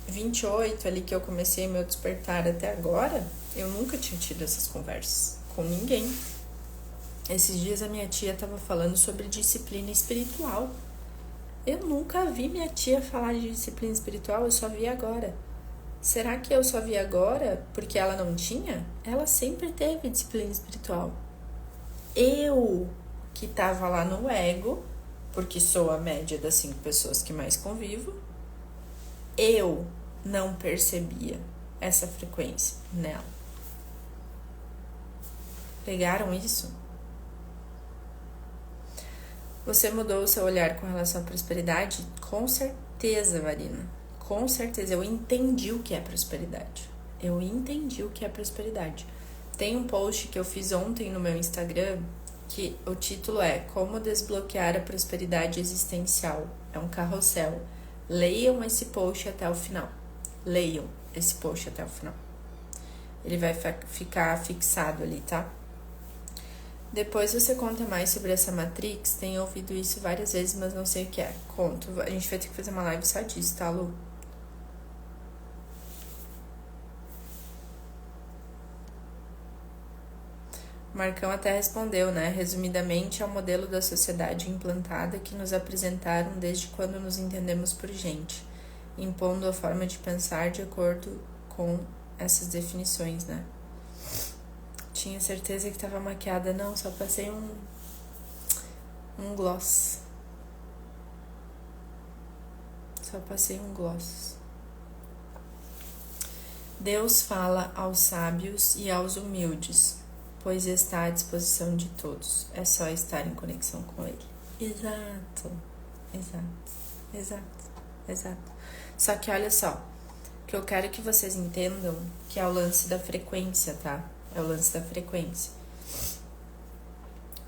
28 ali que eu comecei meu despertar até agora, eu nunca tinha tido essas conversas com ninguém. Esses dias a minha tia estava falando sobre disciplina espiritual. Eu nunca vi minha tia falar de disciplina espiritual, eu só vi agora. Será que eu só vi agora porque ela não tinha? Ela sempre teve disciplina espiritual. Eu, que estava lá no ego, porque sou a média das 5 pessoas que mais convivo, eu não percebia essa frequência nela. Pegaram isso? Você mudou o seu olhar com relação à prosperidade? Com certeza, Marina. Com certeza. Eu entendi o que é prosperidade. Eu entendi o que é prosperidade. Tem um post que eu fiz ontem no meu Instagram que o título é Como Desbloquear a Prosperidade Existencial. É um carrossel. Leiam esse post até o final. Leiam esse post até o final. Ele vai ficar fixado ali, tá? Depois você conta mais sobre essa Matrix. Tenho ouvido isso várias vezes, mas não sei o que é. Conto. A gente vai ter que fazer uma live só disso, tá, Lu? Marcão até respondeu, né? Resumidamente, é o modelo da sociedade implantada que nos apresentaram desde quando nos entendemos por gente, impondo a forma de pensar de acordo com essas definições, né? Tinha certeza que estava maquiada. Não, só passei um gloss. Só passei um gloss. Deus fala aos sábios e aos humildes, pois está à disposição de todos. É só estar em conexão com Ele. Exato. Só que olha só, que eu quero que vocês entendam que é o lance da frequência, tá? É o lance da frequência.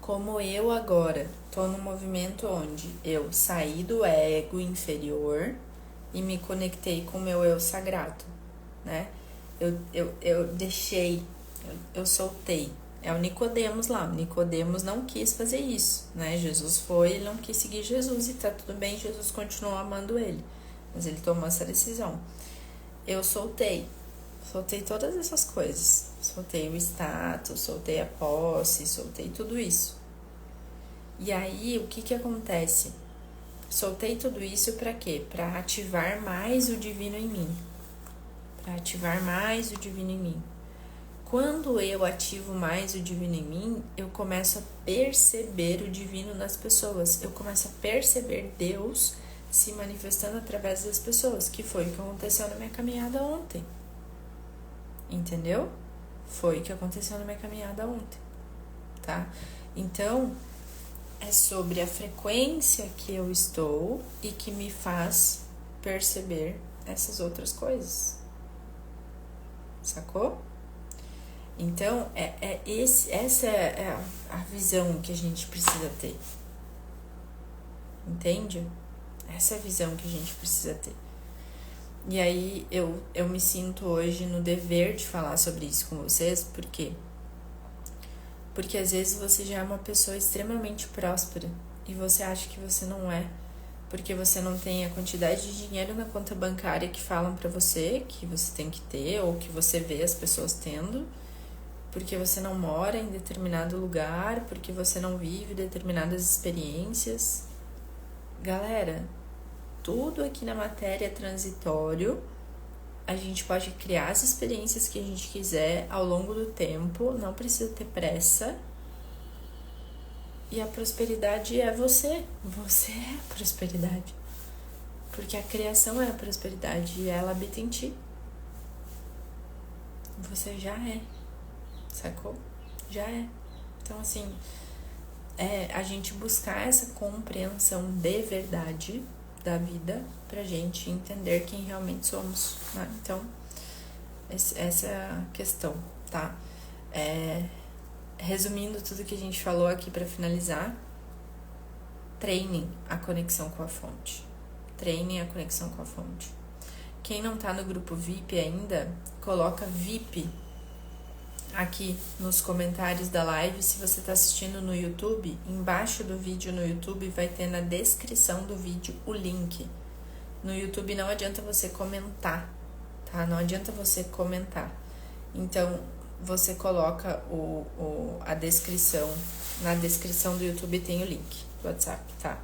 Como eu agora tô num movimento onde eu saí do ego inferior e me conectei com o meu eu sagrado, né? Eu deixei, eu soltei. É o Nicodemos lá. O Nicodemos não quis fazer isso, né? Jesus foi, ele não quis seguir Jesus e tá tudo bem, Jesus continuou amando ele. Mas ele tomou essa decisão. Eu soltei todas essas coisas. Soltei o status, soltei a posse, soltei tudo isso. E aí, o que acontece? Soltei tudo isso pra quê? Pra ativar mais o divino em mim. Quando eu ativo mais o divino em mim, eu começo a perceber o divino nas pessoas. Eu começo a perceber Deus se manifestando através das pessoas, que foi o que aconteceu na minha caminhada ontem. Entendeu? Foi o que aconteceu na minha caminhada ontem, tá? Então, é sobre a frequência que eu estou e que me faz perceber essas outras coisas. Sacou? Então, essa é a visão que a gente precisa ter. Entende? Essa é a visão que a gente precisa ter. E aí eu me sinto hoje no dever de falar sobre isso com vocês, por quê? Porque às vezes você já é uma pessoa extremamente próspera e você acha que você não é, porque você não tem a quantidade de dinheiro na conta bancária que falam pra você que você tem que ter ou que você vê as pessoas tendo, porque você não mora em determinado lugar, porque você não vive determinadas experiências. Galera, tudo aqui na matéria é transitório. A gente pode criar as experiências que a gente quiser ao longo do tempo, não precisa ter pressa. E a prosperidade é você. Você é a prosperidade. Porque a criação é a prosperidade e ela habita em ti. Você já é. Sacou? Já é. Então, assim, a gente buscar essa compreensão de verdade da vida pra gente entender quem realmente somos, né? Então, essa é a questão, tá? Resumindo tudo que a gente falou aqui pra finalizar, treinem a conexão com a fonte. Treinem a conexão com a fonte. Quem não tá no grupo VIP ainda, coloca VIP aqui nos comentários da live. Se você tá assistindo no YouTube, embaixo do vídeo no YouTube vai ter na descrição do vídeo o link. No YouTube não adianta você comentar, tá? Não adianta você comentar. Então, você coloca a descrição. Na descrição do YouTube tem o link do WhatsApp, tá?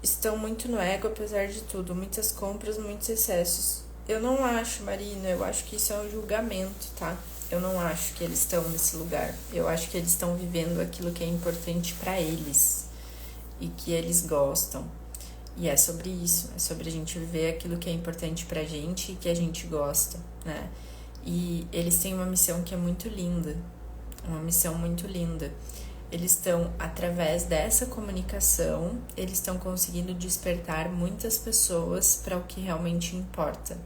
Estão muito no ego, apesar de tudo. Muitas compras, muitos excessos. Eu não acho, Marina, eu acho que isso é um julgamento, tá? Eu não acho que eles estão nesse lugar. Eu acho que eles estão vivendo aquilo que é importante pra eles e que eles gostam. E é sobre isso, é sobre a gente viver aquilo que é importante pra gente e que a gente gosta, né? E eles têm uma missão que é muito linda, uma missão muito linda. Eles estão, através dessa comunicação, eles estão conseguindo despertar muitas pessoas para o que realmente importa.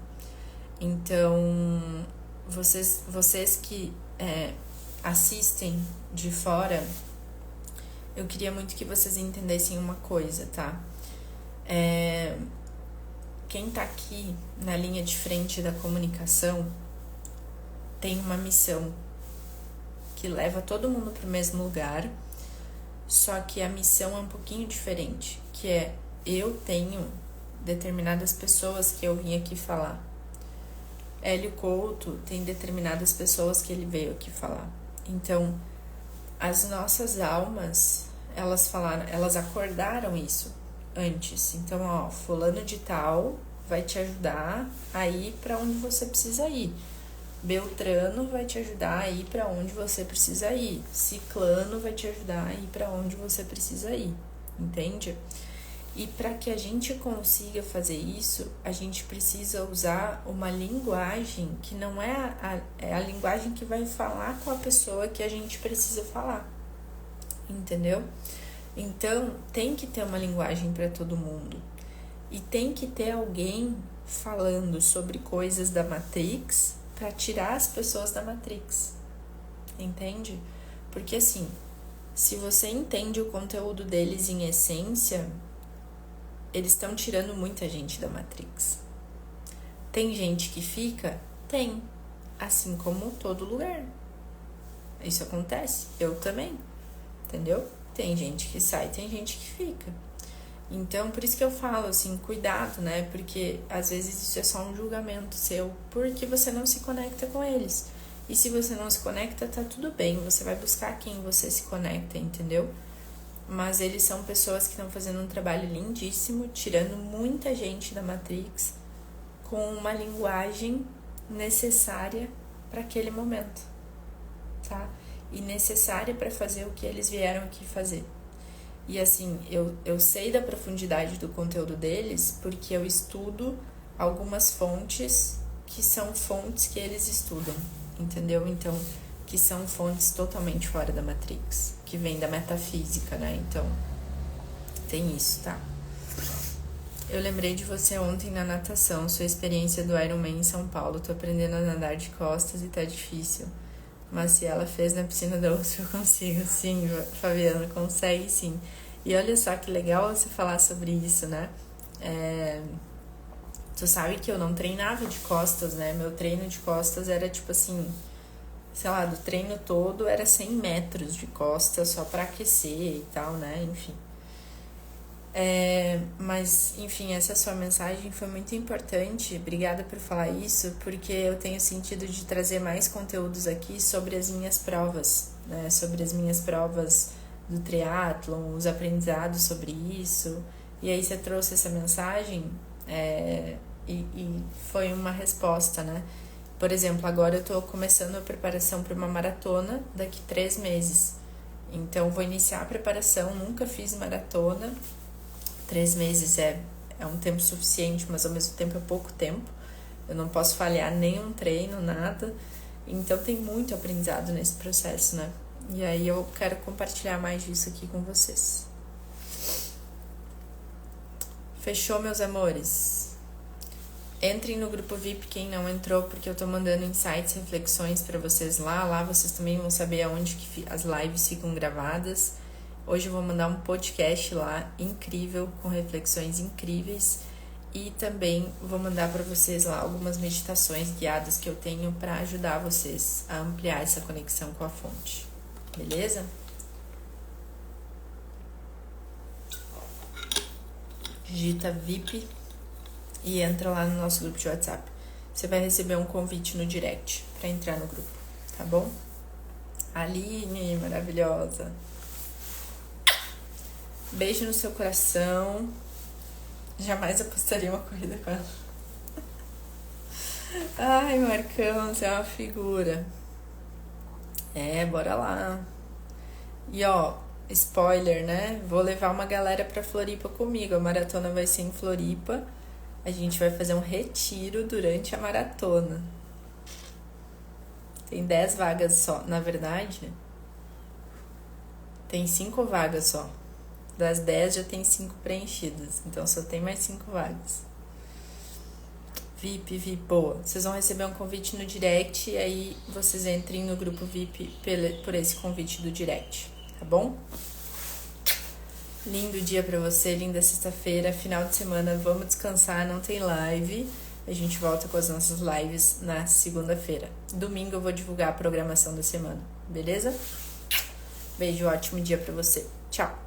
Então, vocês que assistem de fora, eu queria muito que vocês entendessem uma coisa, tá? Quem tá aqui na linha de frente da comunicação tem uma missão que leva todo mundo para o mesmo lugar, só que a missão é um pouquinho diferente, que é: eu tenho determinadas pessoas que eu vim aqui falar. Hélio Couto tem determinadas pessoas que ele veio aqui falar. Então, as nossas almas, elas acordaram isso antes. Então, ó, fulano de tal vai te ajudar a ir para onde você precisa ir. Beltrano vai te ajudar a ir para onde você precisa ir. Ciclano vai te ajudar a ir para onde você precisa ir. Entende? E para que a gente consiga fazer isso, a gente precisa usar uma linguagem que não é a linguagem que vai falar com a pessoa que a gente precisa falar. Entendeu? Então, tem que ter uma linguagem para todo mundo. E tem que ter alguém falando sobre coisas da Matrix para tirar as pessoas da Matrix. Entende? Porque assim, se você entende o conteúdo deles em essência, eles estão tirando muita gente da Matrix. Tem gente que fica? Tem. Assim como todo lugar. Isso acontece. Eu também. Entendeu? Tem gente que sai, tem gente que fica. Então, por isso que eu falo, assim, cuidado, né? Porque às vezes isso é só um julgamento seu, porque você não se conecta com eles. E se você não se conecta, tá tudo bem. Você vai buscar quem você se conecta, entendeu? Mas eles são pessoas que estão fazendo um trabalho lindíssimo, tirando muita gente da Matrix com uma linguagem necessária para aquele momento, tá? E necessária para fazer o que eles vieram aqui fazer. E assim, eu sei da profundidade do conteúdo deles porque eu estudo algumas fontes que são fontes que eles estudam, entendeu? Então, que são fontes totalmente fora da Matrix, que vem da metafísica, né? Então, tem isso, tá? Eu lembrei de você ontem na natação, sua experiência do Ironman em São Paulo. Tô aprendendo a nadar de costas e tá difícil. Mas se ela fez na piscina da USP, eu consigo. Sim, Fabiana, consegue sim. E olha só que legal você falar sobre isso, né? Tu sabe que eu não treinava de costas, né? Meu treino de costas era tipo assim, sei lá, do treino todo era 100 metros de costas só pra aquecer e tal, né? Enfim. Mas, enfim, essa sua mensagem foi muito importante. Obrigada por falar isso, porque eu tenho sentido de trazer mais conteúdos aqui sobre as minhas provas, né? Sobre as minhas provas do triatlon, os aprendizados sobre isso. E aí você trouxe essa mensagem e foi uma resposta, né? Por exemplo, agora eu tô começando a preparação para uma maratona daqui 3 meses. Então, vou iniciar a preparação, nunca fiz maratona. 3 meses é um tempo suficiente, mas ao mesmo tempo é pouco tempo. Eu não posso falhar nenhum treino, nada. Então tem muito aprendizado nesse processo, né? E aí eu quero compartilhar mais disso aqui com vocês. Fechou, meus amores? Entrem no grupo VIP quem não entrou, porque eu tô mandando insights, reflexões pra vocês lá. Lá vocês também vão saber aonde que as lives ficam gravadas. Hoje eu vou mandar um podcast lá, incrível, com reflexões incríveis. E também vou mandar para vocês lá algumas meditações guiadas que eu tenho para ajudar vocês a ampliar essa conexão com a fonte. Beleza? Digita VIP e entra lá no nosso grupo de WhatsApp. Você vai receber um convite no direct para entrar no grupo, tá bom? Aline, maravilhosa. Beijo no seu coração. Jamais apostaria uma corrida com ela. Ai, Marcão, você é uma figura. Bora lá. E ó, spoiler, né? Vou levar uma galera pra Floripa comigo. A maratona vai ser em Floripa. A gente vai fazer um retiro durante a maratona. Tem 10 vagas só. Na verdade, tem 5 vagas só. Das 10 já tem 5 preenchidas. Então só tem mais 5 vagas. VIP, boa. Vocês vão receber um convite no direct e aí vocês entrem no grupo VIP por esse convite do direct, tá bom? Lindo dia pra você, linda sexta-feira, final de semana, vamos descansar, não tem live. A gente volta com as nossas lives na segunda-feira. Domingo eu vou divulgar a programação da semana, beleza? Beijo, ótimo dia pra você. Tchau!